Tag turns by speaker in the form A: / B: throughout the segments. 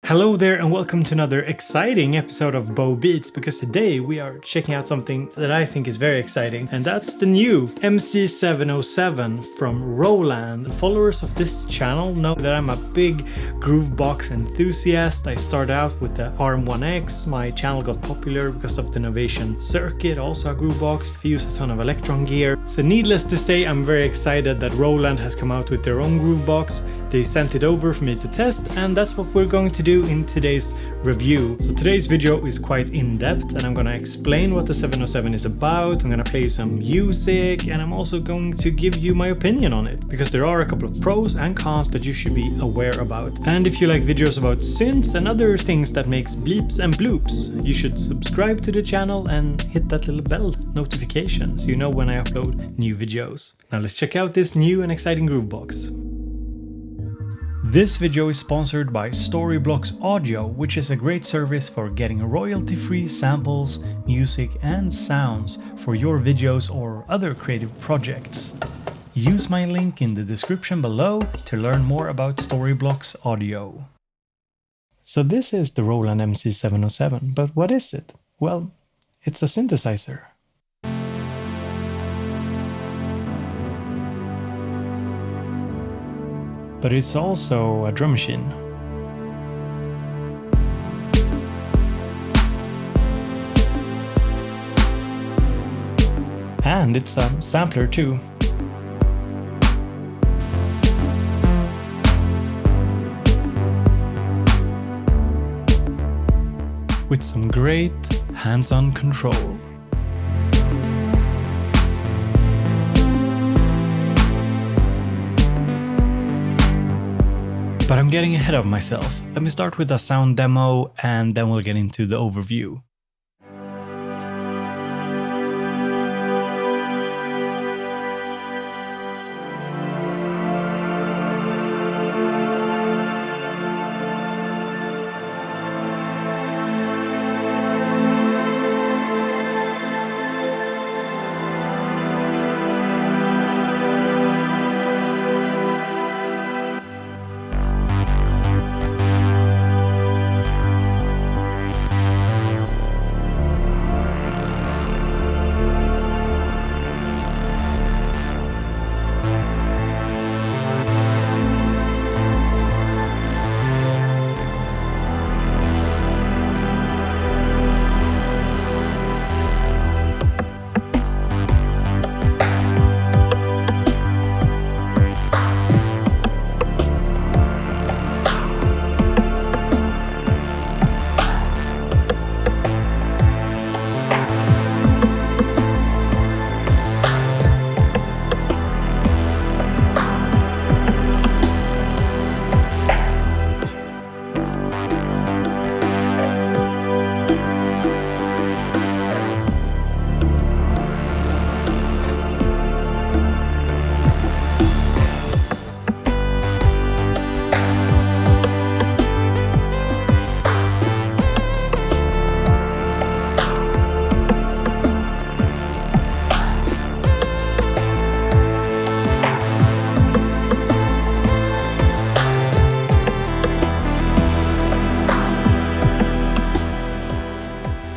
A: Hello there and welcome to another exciting episode of Bow Beats, because today we are checking out something that I think is very exciting, and that's the new MC707 from Roland. The followers of this channel know that I'm a big groovebox enthusiast. I started out with the RM1X, my channel got popular because of the Novation circuit, also a groovebox. I use a ton of Electron gear. So needless to say, I'm very excited that Roland has come out with their own groovebox. They sent it over for me to test, and that's what we're going to do in today's review. So today's video is quite in-depth, and I'm gonna explain what the 707 is about. I'm gonna play you some music, and I'm also going to give you my opinion on it, because there are a couple of pros and cons that you should be aware about. And if you like videos about synths and other things that makes bleeps and bloops, you should subscribe to the channel and hit that little bell notification so you know when I upload new videos. Now let's check out this new and exciting groovebox. This video is sponsored by Storyblocks Audio, which is a great service for getting royalty-free samples, music and sounds for your videos or other creative projects. Use my link in the description below to learn more about Storyblocks Audio. So this is the Roland MC707, but what is it? Well, it's a synthesizer. But it's also a drum machine. And it's a sampler too. With some great hands-on control. But I'm getting ahead of myself. Let me start with a sound demo and then we'll get into the overview.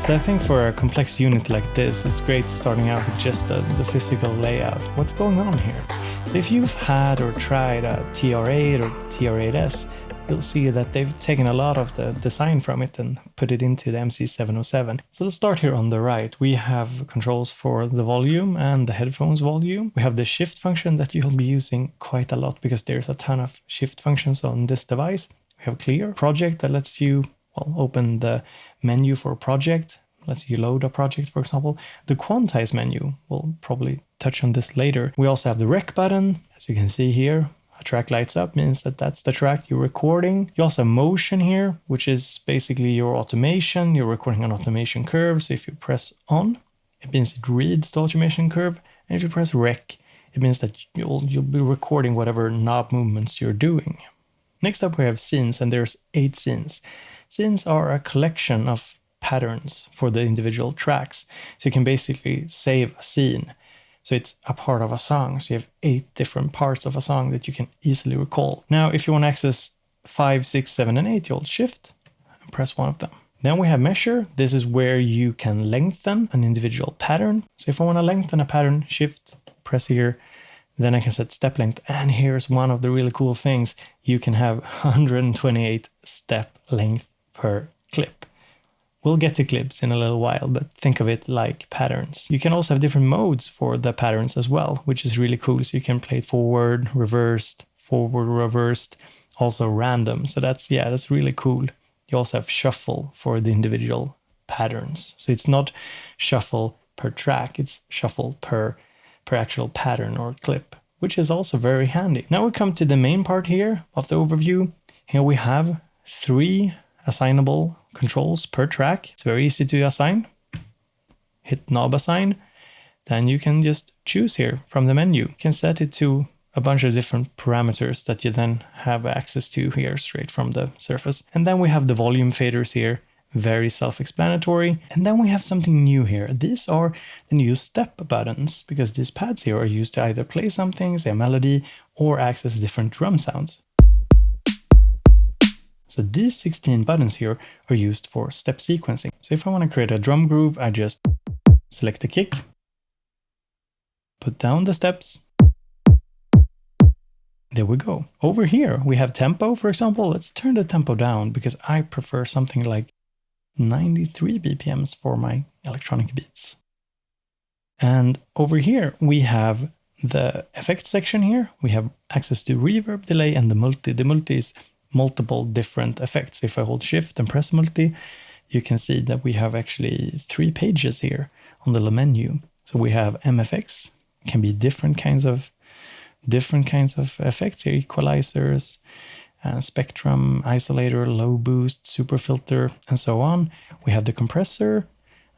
A: I think for a complex unit like this, it's great starting out with just the physical layout. What's going on here? So if you've had or tried a TR8 or TR8S, you'll see that they've taken a lot of the design from it and put it into the MC707. So let's start here on the right. We have controls for the volume and the headphones volume. We have the shift function that you'll be using quite a lot because there's a ton of shift functions on this device. We have clear project that lets you open the menu for a project, lets you load a project, for example. The quantize menu, we'll probably touch on this later. We also have the rec button. As you can see here, a track lights up, means that that's the track you're recording. You also have motion here, which is basically your automation. You're recording an automation curve. So if you press on, it means it reads the automation curve. And if you press rec, it means that you'll be recording whatever knob movements you're doing. Next up we have scenes, and there's 8 scenes. Scenes are a collection of patterns for the individual tracks. So you can basically save a scene. So it's a part of a song. So you have 8 different parts of a song that you can easily recall. Now, if you want to access 5, 6, 7, and 8, you'll shift. press one of them. Then we have measure. This is where you can lengthen an individual pattern. So if I want to lengthen a pattern, shift, press here, then I can set step length. And here's one of the really cool things. You can have 128 step length per clip. We'll get to clips in a little while, but think of it like patterns. You can also have different modes for the patterns as well, which is really cool. So you can play it forward, reversed, also random. So that's really cool. You also have shuffle for the individual patterns. So it's not shuffle per track, it's shuffle per actual pattern or clip, which is also very handy. Now we come to the main part here of the overview. Here we have 3 assignable controls per track. It's very easy to assign. Hit knob assign. Then you can just choose here from the menu. You can set it to a bunch of different parameters that you then have access to here straight from the surface. And then we have the volume faders here, very self-explanatory. And then we have something new here. These are the new step buttons, because these pads here are used to either play something, say a melody, or access different drum sounds. So these 16 buttons here are used for step sequencing. So if I want to create a drum groove, I just select the kick, put down the steps. There we go. Over here, we have tempo, for example. Let's turn the tempo down because I prefer something like 93 BPMs for my electronic beats. And over here, we have the effects section here. We have access to reverb, delay, and the multi. The multi is multiple different effects. If I hold shift and press multi, you can see that we have actually 3 pages here on the menu. So we have MFX, can be different kinds of effects here, equalizers, spectrum, isolator, low boost, super filter, and so on. We have the compressor,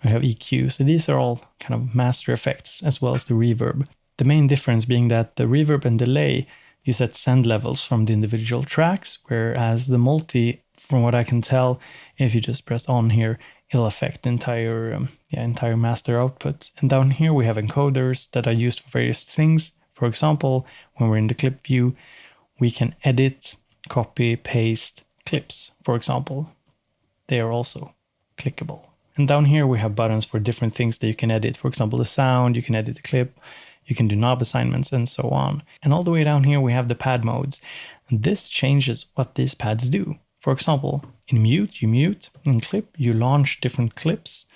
A: we have EQ. So these are all kind of master effects as well as the reverb. The main difference being that the reverb and delay, you set send levels from the individual tracks, whereas the multi, from what I can tell, if you just press on here, it'll affect the entire master output. And down here we have encoders that are used for various things. For example, when we're in the clip view, we can edit, copy, paste clips, for example. They are also clickable. And down here we have buttons for different things that you can edit. For example, the sound, you can edit the clip, you can do knob assignments, and so on. And all the way down here we have the pad modes. And this changes what these pads do. For example, in mute, you mute. In clip, you launch different clips.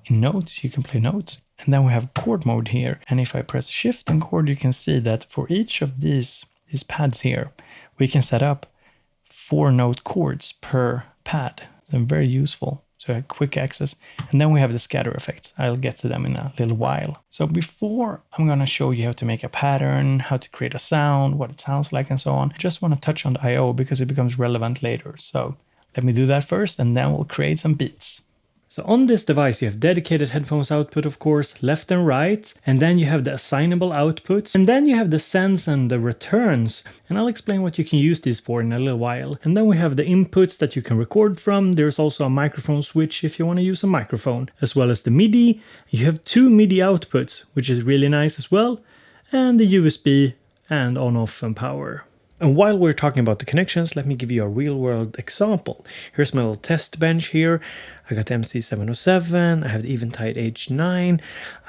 A: In notes, you can play notes. And then we have chord mode here. And if I press shift and chord, you can see that for each of these pads here, we can set up 4 note chords per pad. They're very useful. So I have quick access. And then we have the scatter effects. I'll get to them in a little while. So before I'm going to show you how to make a pattern, how to create a sound, what it sounds like, and so on, I just want to touch on the I/O because it becomes relevant later. So let me do that first, and then we'll create some beats. So on this device, you have dedicated headphones output, of course, left and right, and then you have the assignable outputs, and then you have the sends and the returns, and I'll explain what you can use these for in a little while. And then we have the inputs that you can record from. There's also a microphone switch if you want to use a microphone, as well as the MIDI. You have 2 MIDI outputs, which is really nice as well, and the USB and on-off and power. And while we're talking about the connections, let me give you a real-world example. Here's my little test bench here. I got the MC707, I have the Eventide H9,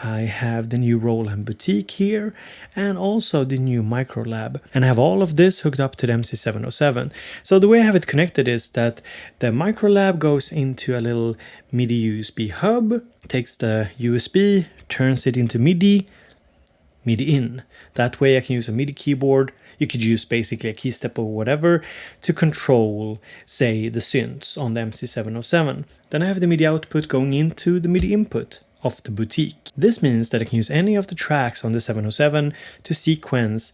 A: I have the new Roland Boutique here, and also the new Microlab. And I have all of this hooked up to the MC707. So the way I have it connected is that the Microlab goes into a little MIDI USB hub, takes the USB, turns it into MIDI in. That way I can use a MIDI keyboard. You could use basically a key step or whatever to control, say, the synths on the MC707. Then I have the MIDI output going into the MIDI input of the Boutique. This means that I can use any of the tracks on the 707 to sequence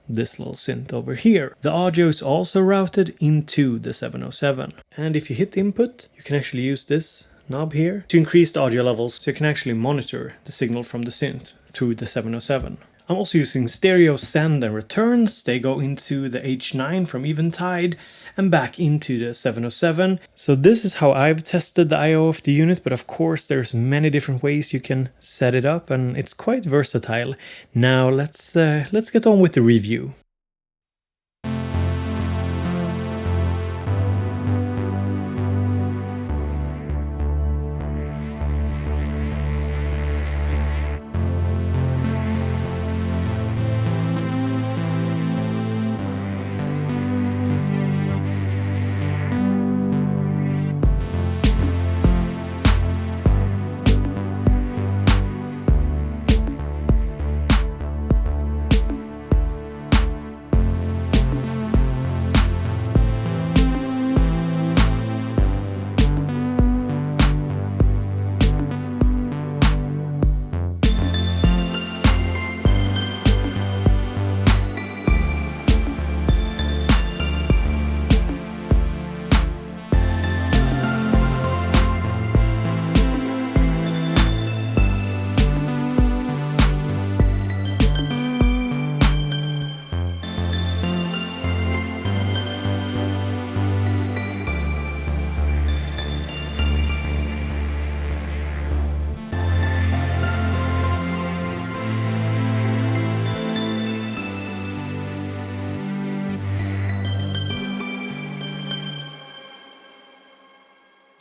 A: this little synth over here. The audio is also routed into the 707. And if you hit input, you can actually use this knob here to increase the audio levels, so you can actually monitor the signal from the synth through the 707. I'm also using stereo send and returns. They go into the H9 from Eventide and back into the 707. So this is how I've tested the I/O of the unit, but of course there's many different ways you can set it up and it's quite versatile. Now let's get on with the review.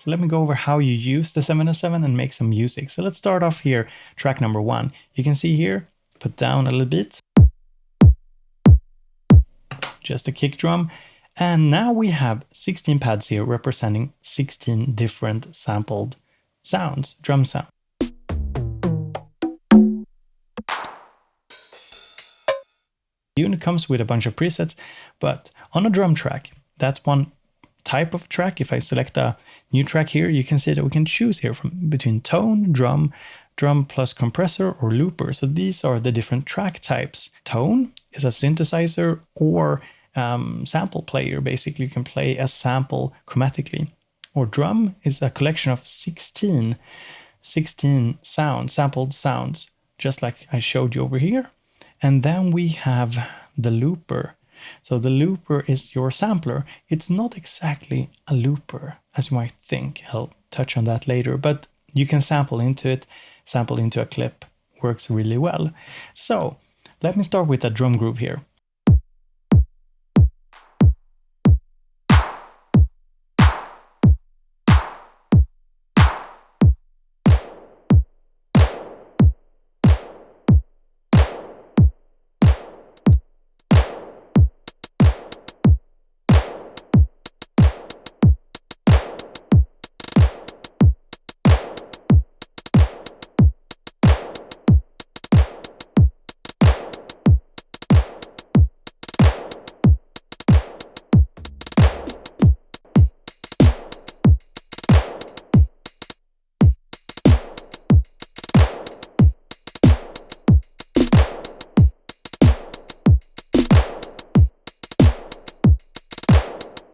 A: So let me go over how you use the 707 and make some music. So let's start off here, track number 1. You can see here, put down a little bit, just a kick drum. And now we have 16 pads here representing 16 different sampled sounds, drum sounds. The unit comes with a bunch of presets, but on a drum track, that's one type of track. If I select a new track here, you can see that we can choose here from between tone, drum plus compressor or looper. So these are the different track types. Tone is a synthesizer or sample player. Basically, you can play a sample chromatically. Or drum is a collection of 16 sounds, sampled sounds, just like I showed you over here. And then we have the looper. So the looper is your sampler. It's not exactly a looper, as you might think. I'll touch on that later, but you can sample into it. Sample into a clip works really well. So let me start with a drum groove here.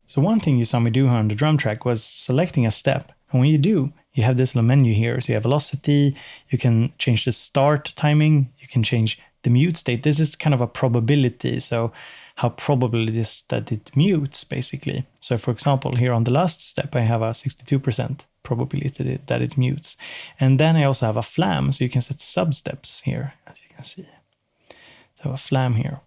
A: So one thing you saw me do on the drum track was selecting a step. And when you do, you have this little menu here. So you have velocity, you can change the start timing, you can change the mute state. This is kind of a probability. So how probable it is that it mutes, basically. So for example, here on the last step, I have a 62% probability that it mutes. And then I also have a flam, so you can set sub-steps here, as you can see. So a flam here.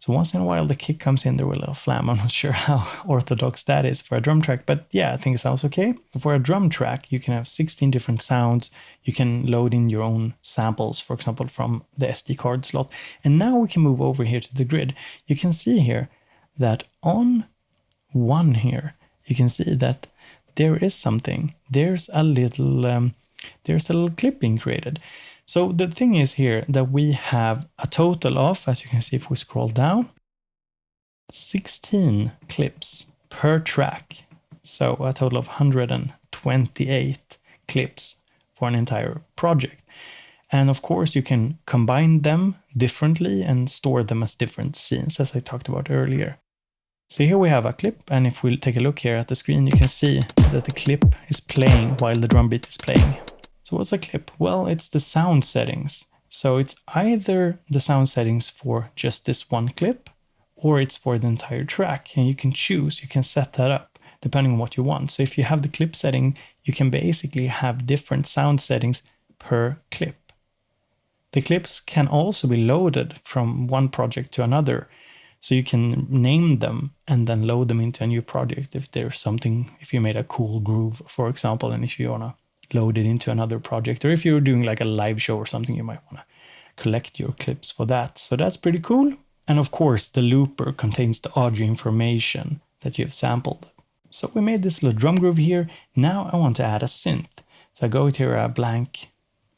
A: So once in a while the kick comes in, there will be a little flam. I'm not sure how orthodox that is for a drum track, but yeah, I think it sounds okay. For a drum track, you can have 16 different sounds. You can load in your own samples, for example, from the SD card slot. And now we can move over here to the grid. You can see here that on one here, you can see that there is something. There's a little clip being created. So the thing is here that we have a total of, as you can see if we scroll down, 16 clips per track. So a total of 128 clips for an entire project. And of course you can combine them differently and store them as different scenes, as I talked about earlier. So here we have a clip, and if we take a look here at the screen, you can see that the clip is playing while the drum beat is playing. So what's a clip? Well, it's the sound settings. So it's either the sound settings for just this one clip, or it's for the entire track. And you can choose, you can set that up depending on what you want. So if you have the clip setting, you can basically have different sound settings per clip. The clips can also be loaded from one project to another. So you can name them and then load them into a new project if there's something, if you made a cool groove, for example, and if you want to load it into another project, or if you're doing like a live show or something, you might want to collect your clips for that. So that's pretty cool. And of course, the looper contains the audio information that you have sampled. So we made this little drum groove here. Now I want to add a synth. So I go to a blank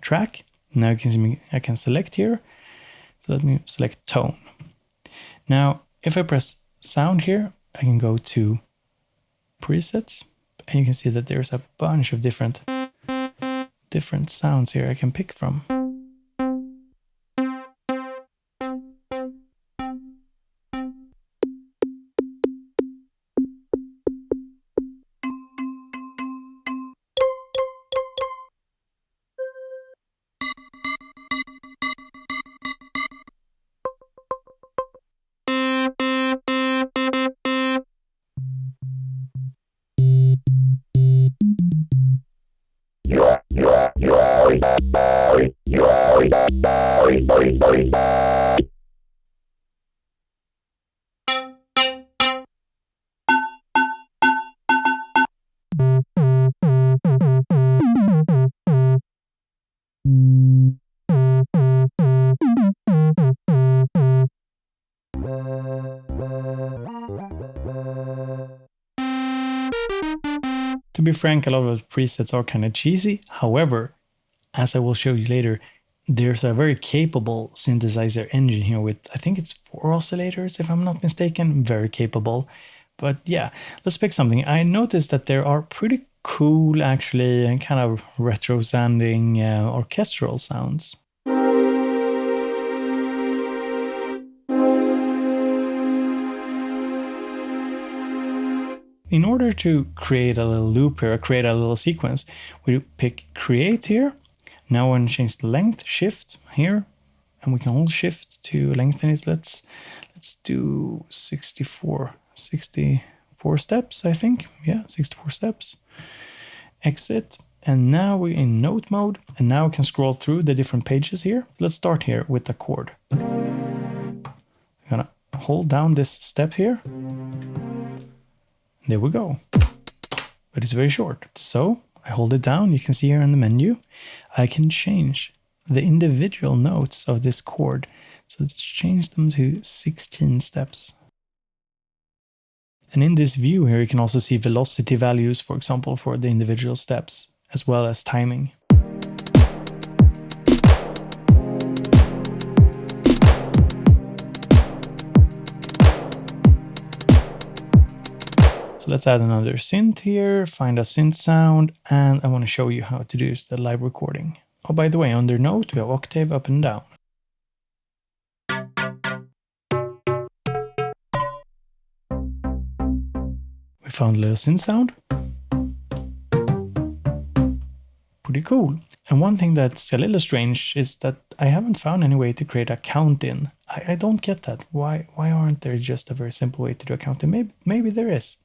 A: track. Now you can see me, I can select here. So let me select tone. Now, if I press sound here, I can go to presets, and you can see that there's a bunch of different sounds here I can pick from. To be frank, a lot of the presets are kind of cheesy. However, as I will show you later, there's a very capable synthesizer engine here with, I think it's 4 oscillators, if I'm not mistaken. Very capable. But yeah, let's pick something. I noticed that there are pretty cool, actually, and kind of retro-sounding orchestral sounds. In order to create a little loop here, create a little sequence, we pick create here. Now we're going to change the length, shift here, and we can hold shift to lengthen it. Let's do 64 steps, I think. Yeah, 64 steps. Exit. And now we're in note mode, and now we can scroll through the different pages here. Let's start here with the chord. I'm gonna hold down this step here. There we go. But it's very short. So I hold it down. You can see here in the menu, I can change the individual notes of this chord. So let's change them to 16 steps. And in this view here, you can also see velocity values, for example, for the individual steps, as well as timing. So let's add another synth here, find a synth sound, and I want to show you how to do the live recording. Oh, by the way, under note, we have octave up and down. We found a little synth sound. Pretty cool. And one thing that's a little strange is that I haven't found any way to create a count in. I don't get that. Why aren't there just a very simple way to do a count in? Maybe there is.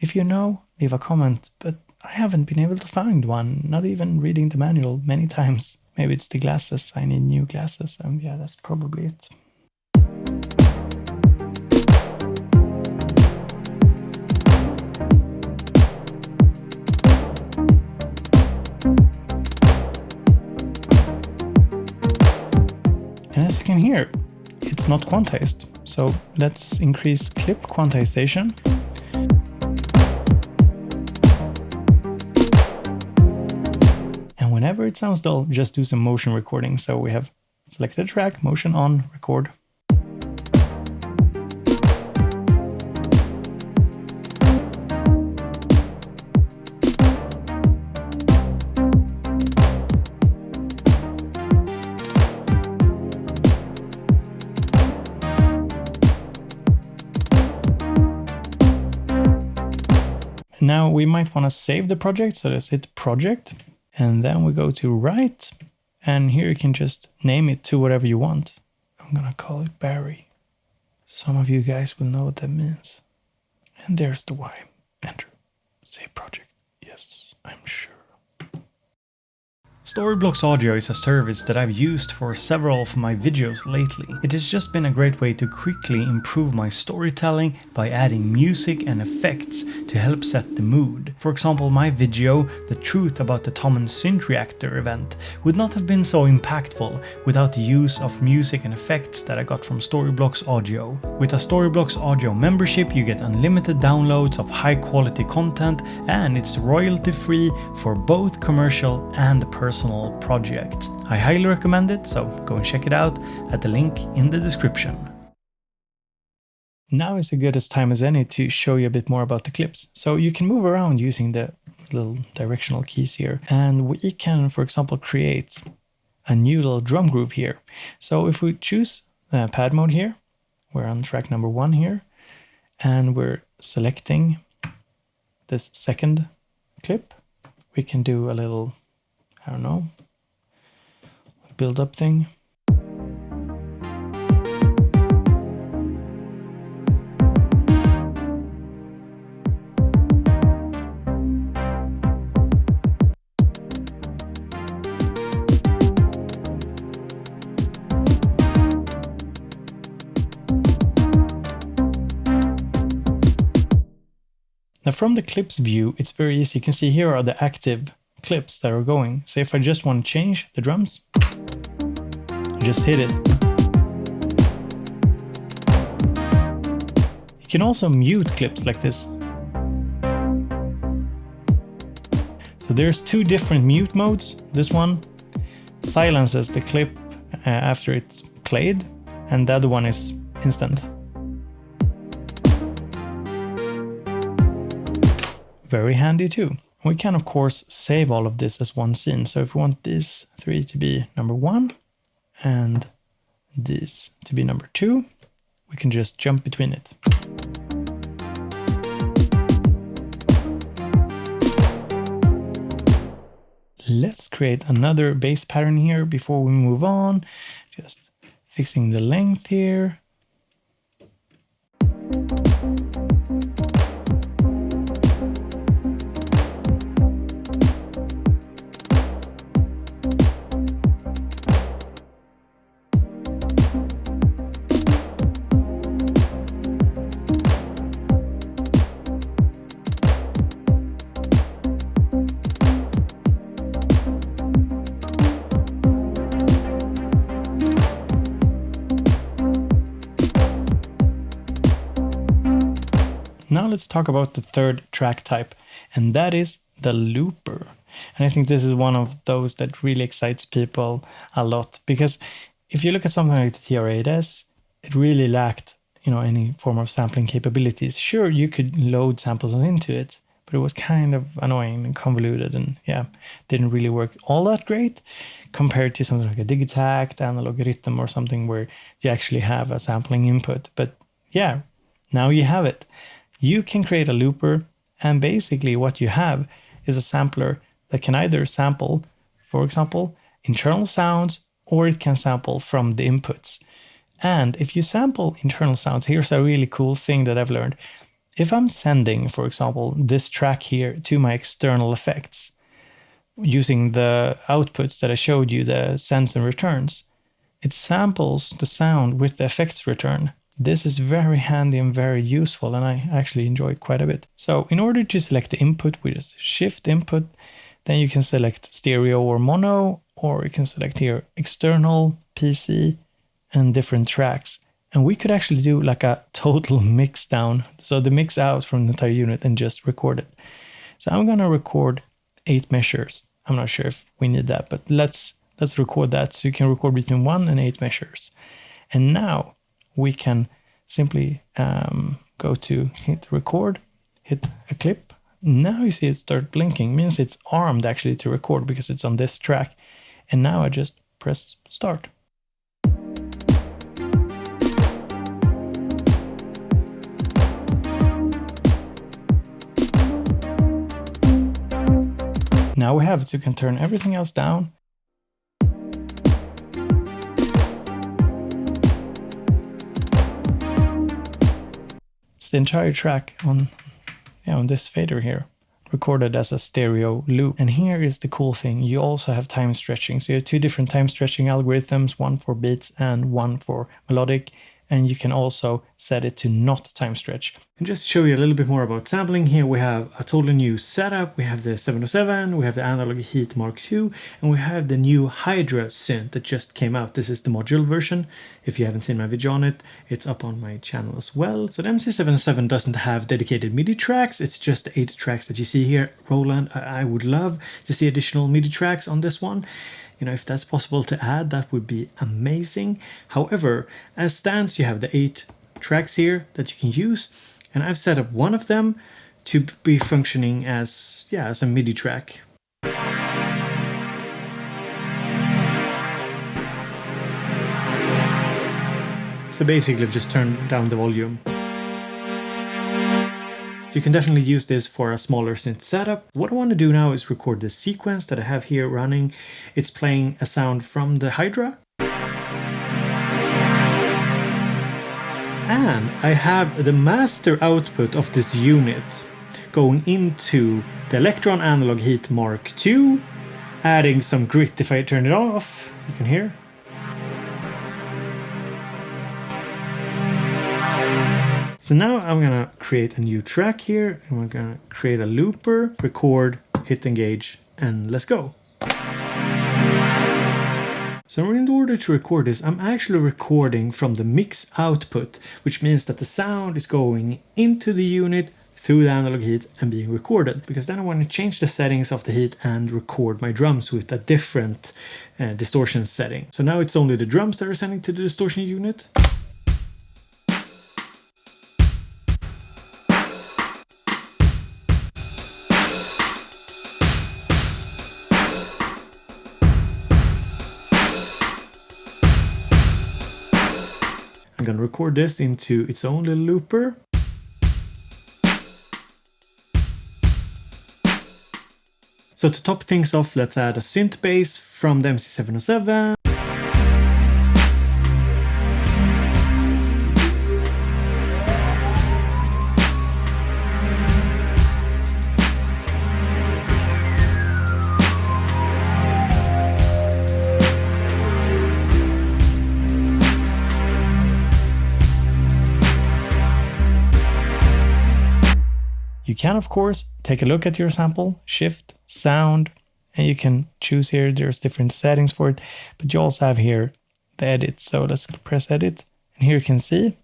A: If you know, leave a comment, but I haven't been able to find one, not even reading the manual many times. Maybe it's the glasses, I need new glasses, and yeah, that's probably it. And as you can hear, it's not quantized, so let's increase clip quantization. Whenever it sounds dull, just do some motion recording. So we have selected track, motion on, record. Now we might want to save the project, so let's hit project. And then we go to write, and here you can just name it to whatever you want. I'm gonna call it Barry. Some of you guys will know what that means. And there's the Y. Enter. Save project. Yes, I'm sure. Storyblocks Audio is a service that I've used for several of my videos lately. It has just been a great way to quickly improve my storytelling by adding music and effects to help set the mood. For example, my video, The Truth About the Tom and Synth Reactor event, would not have been so impactful without the use of music and effects that I got from Storyblocks Audio. With a Storyblocks Audio membership, you get unlimited downloads of high quality content, and it's royalty free for both commercial and personal projects. I highly recommend it, so go and check it out at the link in the description. Now is as good as time as any to show you a bit more about the clips. So you can move around using the little directional keys here, and we can, for example, create a new little drum groove here. So if we choose pad mode here, we're on track number 1 here, and we're selecting this second clip, we can do a little, I don't know, build up thing. Now from the clips view, it's very easy. You can see here are the active clips that are going. So if I just want to change the drums, just hit it. You can also mute clips like this. So there's two different mute modes. This one silences the clip after it's played, and the other one is instant. Very handy too. We can of course save all of this as one scene. So if we want these three to be number 1 and this to be number 2, we can just jump between it. Let's create another bass pattern here before we move on. Just fixing the length here. Now let's talk about the third track type, and that is the looper. And I think this is one of those that really excites people a lot, because if you look at something like the TR-8S, it really lacked, any form of sampling capabilities. Sure, you could load samples into it, but it was kind of annoying and convoluted, and didn't really work all that great compared to something like a Digitact, Analog Rhythm, or something where you actually have a sampling input. But now you have it. You can create a looper, and basically what you have is a sampler that can either sample, for example, internal sounds, or it can sample from the inputs. And if you sample internal sounds, here's a really cool thing that I've learned. If I'm sending, for example, this track here to my external effects, using the outputs that I showed you, the sends and returns, it samples the sound with the effects return. This is very handy and very useful, and I actually enjoy it quite a bit. So in order to select the input, we just shift input, then you can select stereo or mono, or you can select here external, PC, and different tracks. And we could actually do like a total mix down, so the mix out from the entire unit and just record it. So I'm gonna record 8 measures. I'm not sure if we need that, but let's record that. So you can record between 1 and 8 measures. And now we can simply go to hit record, hit a clip. Now you see it start blinking, means it's armed actually to record because it's on this track. And now I just press start. Now we have it, so you can turn everything else down. The entire track on this fader here, recorded as a stereo loop. And here is the cool thing, you also have time stretching. So you have 2 different time stretching algorithms, one for beats and one for melodic. And you can also set it to not time stretch. And just to show you a little bit more about sampling, here we have a totally new setup. We have the 707, we have the Analog Heat Mark II, and we have the new Hydra synth that just came out. This is the module version. If you haven't seen my video on it, it's up on my channel as well. So the MC707 doesn't have dedicated MIDI tracks. It's just the 8 tracks that you see here. Roland, I would love to see additional MIDI tracks on this one. If that's possible to add, that would be amazing. However, as stands, you have the 8 tracks here that you can use, and I've set up one of them to be functioning as a MIDI track. So basically, I've just turned down the volume. You can definitely use this for a smaller synth setup. What I want to do now is record the sequence that I have here running. It's playing a sound from the Hydra. And I have the master output of this unit going into the Electron Analog Heat Mark II, adding some grit. If I turn it off, you can hear. So now I'm gonna create a new track here, and we're gonna create a looper, record, hit engage, and let's go. So in order to record this, I'm actually recording from the mix output, which means that the sound is going into the unit through the analog heat and being recorded, because then I want to change the settings of the heat and record my drums with a different distortion setting. So now it's only the drums that are sending to the distortion unit. I'm going to record this into its own little looper. So to top things off, let's add a synth bass from the MC707. You can, of course, take a look at your sample, shift, sound, and you can choose here. There's different settings for it, but you also have here the edit. So let's press edit, and here you can see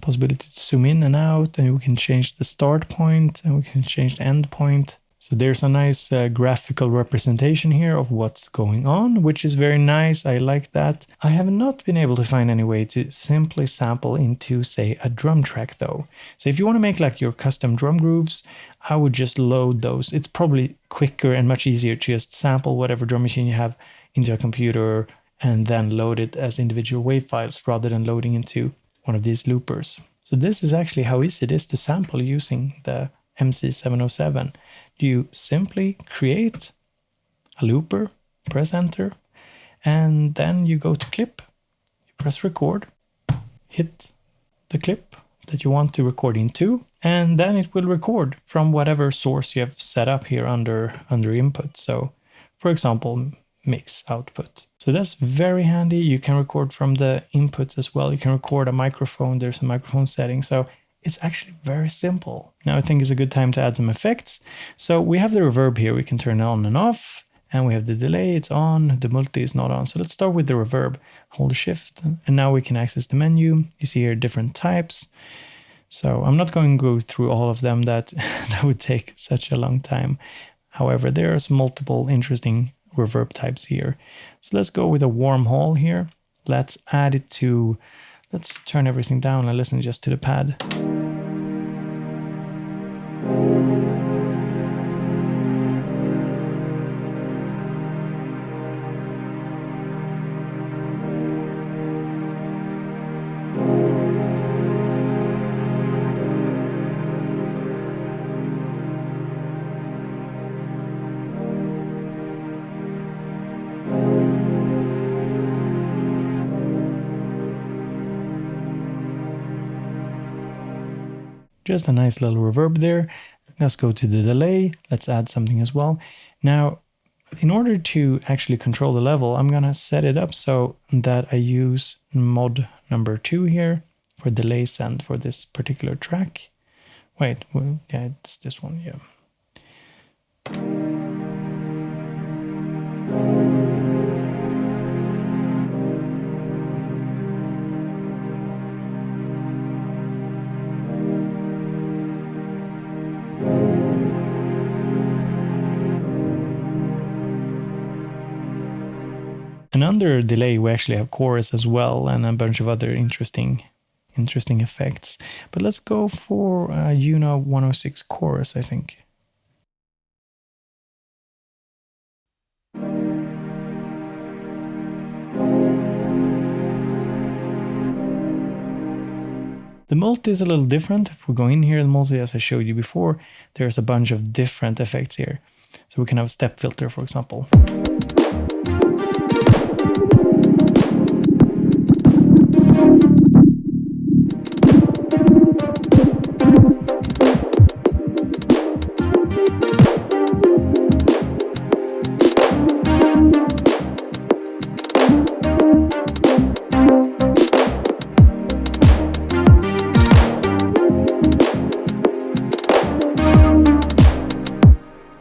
A: possibility to zoom in and out, and we can change the start point and we can change the end point. So there's a nice graphical representation here of what's going on, which is very nice. I like that. I have not been able to find any way to simply sample into, say, a drum track though. So if you want to make like your custom drum grooves, I would just load those. It's probably quicker and much easier to just sample whatever drum machine you have into a computer and then load it as individual wave files rather than loading into one of these loopers. So this is actually how easy it is to sample using the MC707. You simply create a looper, press enter, and then you go to clip, you press record, hit the clip that you want to record into, and then it will record from whatever source you have set up here under input. So for example, mix output. So that's very handy. You can record from the inputs as well. You can record a microphone. There's a microphone setting. So it's actually very simple. Now I think it's a good time to add some effects. So we have the reverb here. We can turn on and off, and we have the delay. It's on. The multi is not on. So let's start with the reverb. Hold shift, and now we can access the menu. You see here different types. So I'm not going to go through all of them. That would take such a long time. However, there's multiple interesting reverb types here. So let's go with a warm hall here. Let's add it to, let's turn everything down and listen just to the pad. Just a nice little reverb there. Let's go to the delay. Let's add something as well. Now, in order to actually control the level, I'm gonna set it up so that I use mod number 2 here for delay send for this particular track. Wait, well, yeah, it's this one, yeah. And under delay, we actually have chorus as well and a bunch of other interesting effects. But let's go for Juno 106 chorus, I think. The multi is a little different. If we go in here, the multi, as I showed you before, there's a bunch of different effects here. So we can have a step filter, for example.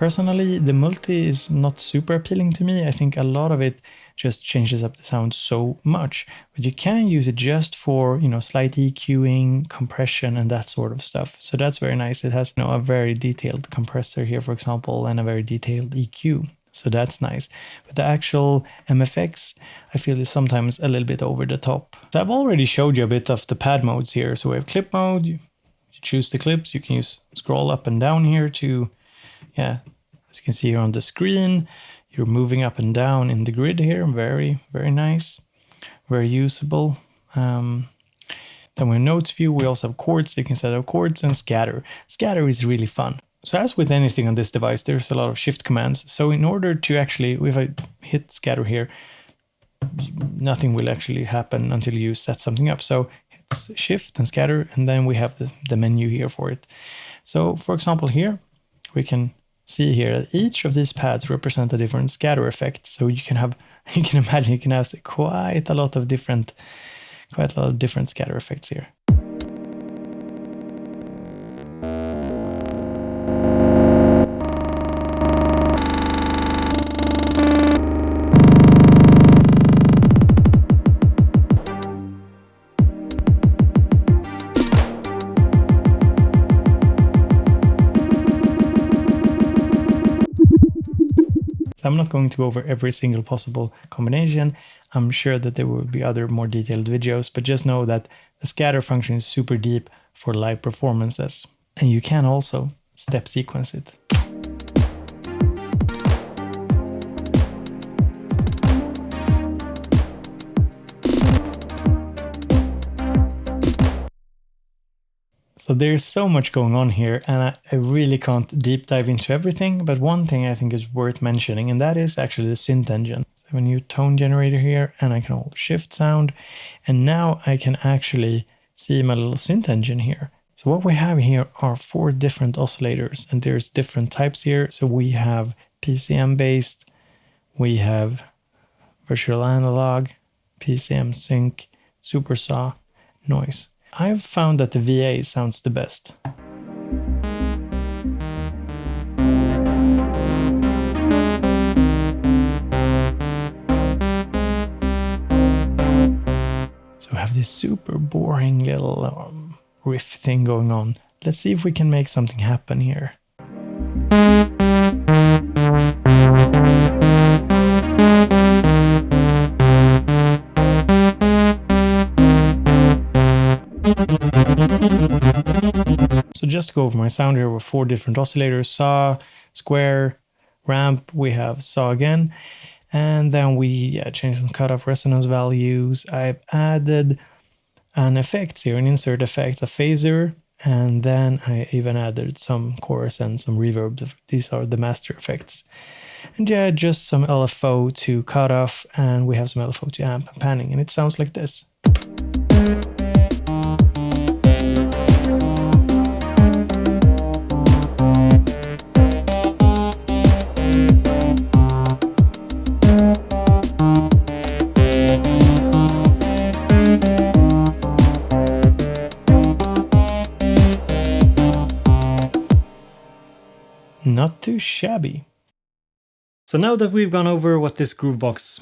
A: Personally, the multi is not super appealing to me. I think a lot of it just changes up the sound so much, but you can use it just for, you know, slight EQing, compression, and that sort of stuff. So that's very nice. It has, you know, a very detailed compressor here, for example, and a very detailed EQ. So that's nice. But the actual MFX, I feel, is sometimes a little bit over the top. So I've already showed you a bit of the pad modes here. So we have clip mode. You choose the clips. You can use scroll up and down here to, yeah, as you can see here on the screen, you're moving up and down in the grid here. Very, very nice. Very usable. Then with notes view, we also have chords. You can set up chords and scatter. Scatter is really fun. So as with anything on this device, there's a lot of shift commands. So in order to actually, if I hit scatter here, nothing will actually happen until you set something up. So it's shift and scatter, and then we have the menu here for it. So for example here, we can see here that each of these pads represent a different scatter effect. So you can have, you can imagine you can have quite a lot of different scatter effects here. I'm not going to go over every single possible combination. I'm sure that there will be other more detailed videos, but just know that the scatter function is super deep for live performances. And you can also step sequence it. So there's so much going on here, and I really can't deep dive into everything, but one thing I think is worth mentioning, and that is actually the synth engine. So I have a new tone generator here, and I can hold shift sound, and now I can actually see my little synth engine here. So what we have here are 4 different oscillators, and there's different types here. So we have PCM based, we have virtual analog, PCM sync, super saw, noise. I've found that the VA sounds the best. So I have this super boring little riff thing going on. Let's see if we can make something happen here. So just to go over my sound here, with 4 different oscillators: saw, square, ramp, we have saw again, and then we changed some cutoff resonance values. I've added an effect here, an insert effect, a phaser, and then I even added some chorus and some reverb. These are the master effects. And yeah, just some LFO to cutoff, and we have some LFO to amp and panning, and it sounds like this. Not too shabby. So now that we've gone over what this groovebox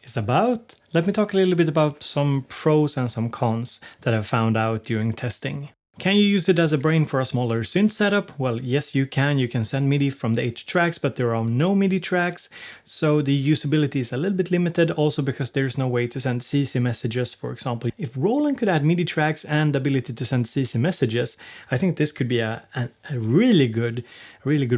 A: is about, let me talk a little bit about some pros and some cons that I've found out during testing. Can you use it as a brain for a smaller synth setup? Well, yes, you can. You can send MIDI from the 8 tracks, but there are no MIDI tracks, so the usability is a little bit limited, also because there's no way to send CC messages, for example. If Roland could add MIDI tracks and the ability to send CC messages, I think this could be a really good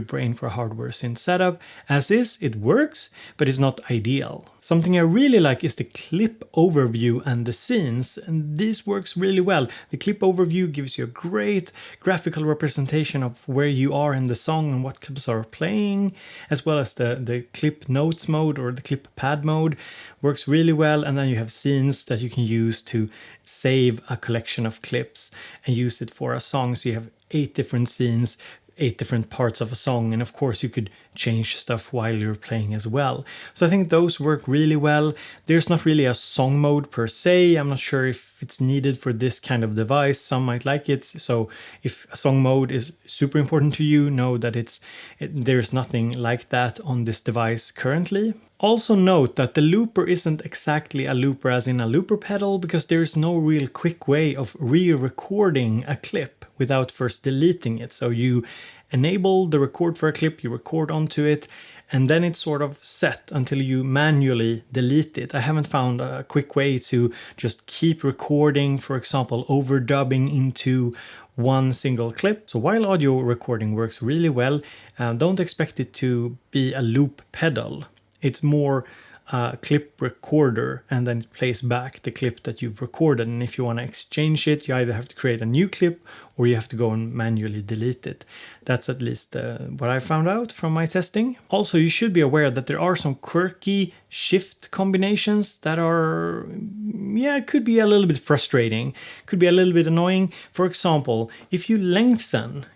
A: brain for a hardware synth setup. As is, it works, but it's not ideal. Something I really like is the clip overview and the scenes, and this works really well. The clip overview gives you a great graphical representation of where you are in the song and what clips are playing, as well as the clip notes mode or the clip pad mode works really well. And then you have scenes that you can use to save a collection of clips and use it for a song. So you have 8 different scenes, 8 different parts of a song, and of course you could change stuff while you're playing as well. So I think those work really well. There's not really a song mode per se. I'm not sure if it's needed for this kind of device. Some might like it. So if a song mode is super important to you, know that there's nothing like that on this device currently. Also note that the looper isn't exactly a looper as in a looper pedal, because there's no real quick way of re-recording a clip without first deleting it. So you enable the record for a clip, you record onto it, and then it's sort of set until you manually delete it. I haven't found a quick way to just keep recording, for example, overdubbing into one single clip. So while audio recording works really well, don't expect it to be a loop pedal. It's more a clip recorder, and then it plays back the clip that you've recorded. And if you want to exchange it, you either have to create a new clip or you have to go and manually delete it. That's at least what I found out from my testing. Also, you should be aware that there are some quirky shift combinations that are, could be a little bit frustrating, could be a little bit annoying. For example, if you lengthen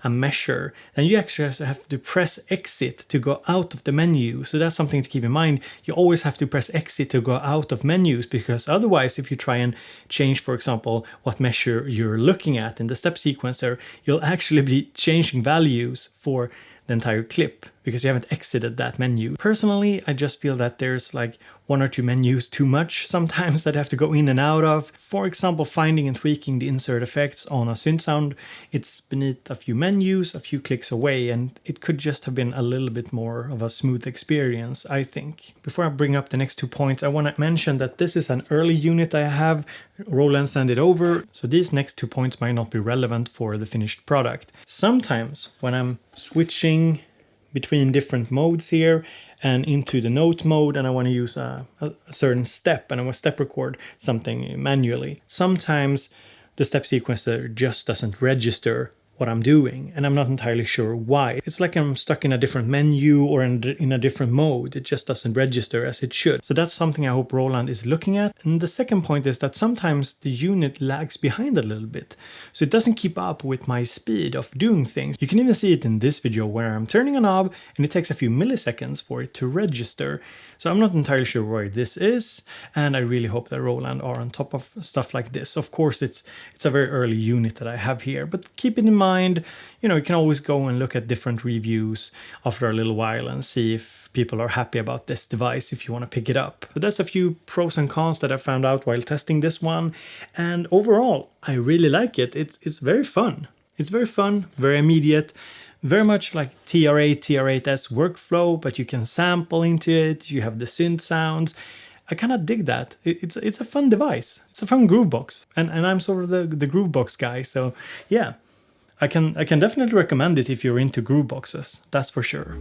A: a measure, then you actually have to press exit to go out of the menu. So that's something to keep in mind. You always have to press exit to go out of menus, because otherwise, if you try and change, for example, what measure you're looking at in the step sequencer, you'll actually be changing values for the entire clip because you haven't exited that menu. Personally, I just feel that there's like one or two menus too much sometimes that I have to go in and out of. For example, finding and tweaking the insert effects on a synth sound, it's beneath a few menus, a few clicks away, and it could just have been a little bit more of a smooth experience, I think. Before I bring up the next 2 points, I want to mention that this is an early unit I have. Roland sent it over, so these next 2 points might not be relevant for the finished product. Sometimes when I'm switching between different modes here and into the note mode, and I want to use a certain step, and I want to step record something manually, sometimes the step sequencer just doesn't register what I'm doing, and I'm not entirely sure why. It's like I'm stuck in a different menu or in a different mode. It just doesn't register as it should. So that's something I hope Roland is looking at. And the second point is that sometimes the unit lags behind a little bit, so it doesn't keep up with my speed of doing things. You can even see it in this video where I'm turning a knob and it takes a few milliseconds for it to register. So I'm not entirely sure why this is, and I really hope that Roland are on top of stuff like this. Of course, it's a very early unit that I have here, but keep it in mind, you can always go and look at different reviews after a little while and see if people are happy about this device if you want to pick it up. But that's a few pros and cons that I found out while testing this one, and overall, I really like it. It's very fun. It's very fun, very immediate. Very much like TR8, TR8S workflow, but you can sample into it, you have the synth sounds. I kind of dig that. It's a fun device. It's a fun groovebox. And I'm sort of the groovebox guy, so yeah. I can definitely recommend it if you're into grooveboxes, that's for sure.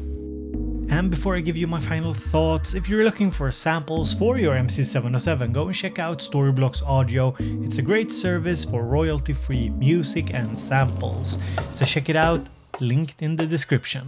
A: And before I give you my final thoughts, if you're looking for samples for your MC707, go and check out Storyblocks Audio. It's a great service for royalty-free music and samples. So check it out. Linked in the description.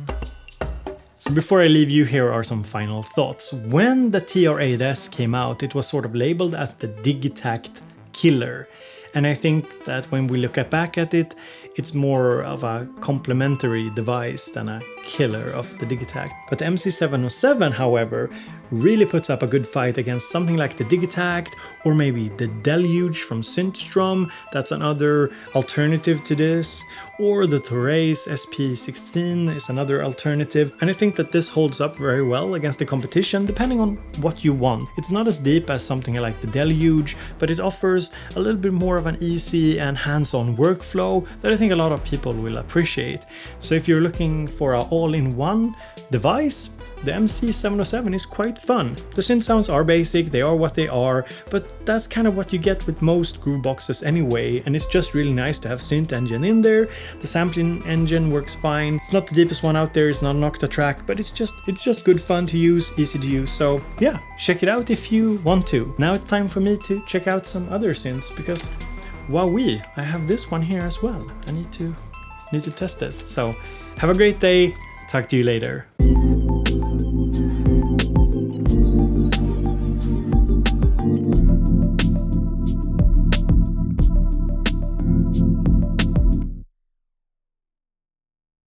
A: So before I leave you, here are some final thoughts. When the TR8S came out, it was sort of labeled as the Digitact killer. And I think that when we look back at it, it's more of a complementary device than a killer of the Digitact. But the MC707, however, really puts up a good fight against something like the Digitact, or maybe the Deluge from Synthstrom, that's another alternative to this, or the Torres SP16 is another alternative. And I think that this holds up very well against the competition, depending on what you want. It's not as deep as something like the Deluge, but it offers a little bit more of an easy and hands-on workflow that I think a lot of people will appreciate. So if you're looking for an all-in-one device, the MC707 is quite fun. The synth sounds are basic, they are what they are, but that's kind of what you get with most grooveboxes anyway, and it's just really nice to have synth engine in there. The sampling engine works fine. It's not the deepest one out there, it's not an octa-track, but it's just good fun to use, easy to use. So yeah, check it out if you want to. Now it's time for me to check out some other synths, because wowee, I have this one here as well. I need to test this. So have a great day, talk to you later.